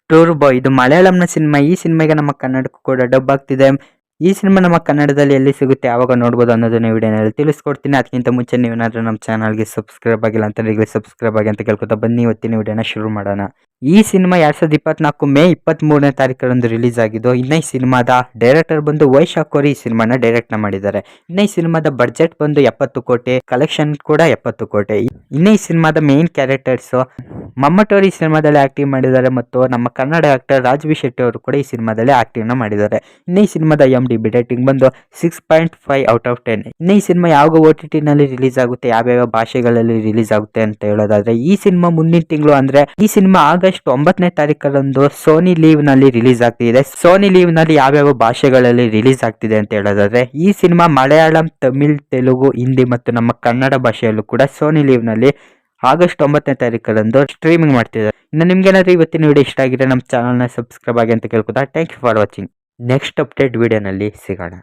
ಟೂರ್ಬೋ ಇದು ಮಲಯಾಳಂನ ಸಿನಿಮಾ. ಈ ಸಿನಿಮಾಗೆ ನಮ್ಮ ಕನ್ನಡಕ್ಕೂ ಕೂಡ ಡಬ್ ಆಗ್ತಿದೆ. ಈ ಸಿನಿಮಾ ನಮ್ಮ ಕನ್ನಡದಲ್ಲಿ ಎಲ್ಲಿ ಸಿಗುತ್ತೆ, ಯಾವಾಗ ನೋಡ್ಬೋದು ಅನ್ನೋದನ್ನ ವಿಡಿಯೋನಲ್ಲಿ ತಿಳಿಸ್ಕೊಡ್ತೀನಿ. ಅದಕ್ಕಿಂತ ಮುಂಚೆ ನೀವೇನಾದ್ರೂ ನಮ್ಮ ಚಾನಲ್ಗೆ ಸಬ್ಸ್ಕ್ರೈಬ್ ಆಗಿಲ್ಲ ಅಂತ ಈಗಲೇ ಸಬ್ಸ್ಕ್ರೈಬ್ ಆಗಿ ಅಂತ ಕೇಳ್ಕೊತಾ ಬನ್ನಿ ಇವತ್ತಿನ ವಿಡಿಯೋನ ಶುರು ಮಾಡೋಣ. ಈ ಸಿನಿಮಾ 2024 ಮೇ 23ನೇ ತಾರೀಕರಂದು ರಿಲೀಸ್ ಆಗಿದ್ದು. ಇನ್ನು ಈ ಸಿನಿಮಾದ ಡೈರೆಕ್ಟರ್ ಬಂದು ವೈಶಾಖ್ ಅವರು ಈ ಸಿನಿಮಾನ ಡೈರೆಕ್ಟ್ ಮಾಡಿದ್ದಾರೆ. ಇನ್ನು ಈ ಸಿನಿಮಾದ ಬಡ್ಜೆಟ್ ಬಂದು 70 ಕೋಟಿ, ಕಲೆಕ್ಷನ್ ಕೂಡ 70 ಕೋಟಿ. ಇನ್ನು ಈ ಸಿನಿಮಾದ ಮೇನ್ ಕ್ಯಾರೆಕ್ಟರ್ಸ್ ಮಮ್ಮಟ್ ಅವರು ಈ ಸಿನಿಮಾದಲ್ಲಿ ಆಕ್ಟಿವ್ ಮಾಡಿದ್ದಾರೆ ಮತ್ತು ನಮ್ಮ ಕನ್ನಡ ಆಕ್ಟರ್ ರಾಜ್ವಿ ಶೆಟ್ಟಿ ಅವರು ಕೂಡ ಈ ಸಿನಿಮಾದಲ್ಲಿ ಆಕ್ಟಿವ್ ನ ಮಾಡಿದ್ದಾರೆ. ಇನ್ನು ಈ ಸಿನಿಮಾದ IMDb ರೇಟಿಂಗ್ ಬಂದು 6.5 ಔಟ್ ಆಫ್ 10. ಇನ್ನು ಈ ಸಿನಿಮಾ ಯಾವ OTT ನಲ್ಲಿ ರಿಲೀಸ್ ಆಗುತ್ತೆ, ಯಾವ್ಯಾವ ಭಾಷೆಗಳಲ್ಲಿ ರಿಲೀಸ್ ಆಗುತ್ತೆ ಅಂತ ಹೇಳೋದಾದ್ರೆ, ಈ ಸಿನಿಮಾ ಮುಂದಿನ ತಿಂಗಳು ಅಂದ್ರೆ ಈ ಸಿನಿಮಾ ಆಗಸ್ಟ್ 9ನೇ ತಾರೀಕರಂದು ಸೋನಿ ಲೀವ್ ನಲ್ಲಿ ರಿಲೀಸ್ ಆಗ್ತಿದೆ. ಸೋನಿ ಲೀವ್ ನಲ್ಲಿ ಯಾವ್ಯಾವ ಭಾಷೆಗಳಲ್ಲಿ ರಿಲೀಸ್ ಆಗ್ತಿದೆ ಅಂತ ಹೇಳೋದಾದ್ರೆ, ಈ ಸಿನಿಮಾ ಮಲಯಾಳಂ, ತಮಿಳ್, ತೆಲುಗು, ಹಿಂದಿ ಮತ್ತು ನಮ್ಮ ಕನ್ನಡ ಭಾಷೆಯಲ್ಲೂ ಕೂಡ ಸೋನಿ ಲೀವ್ ನಲ್ಲಿ ಆಗಸ್ಟ್ 9ನೇ ತಾರೀಕರಂದು ಸ್ಟ್ರೀಮಿಂಗ್ ಮಾಡ್ತಿದ್ದಾರೆ. ಇನ್ನು ನಿಮ್ಗೇನಾದ್ರೂ ಇವತ್ತಿನ ವಿಡಿಯೋ ಇಷ್ಟ ಆಗಿದೆ ನಮ್ಮ ಚಾನಲ್ನ ಸಬ್ಸ್ಕ್ರೈಬ್ ಆಗಿ ಅಂತ ಕೇಳ್ಕೊತಾ thank you for watching. Next update ವಿಡಿಯೋನಲ್ಲಿ ಸಿಗೋಣ.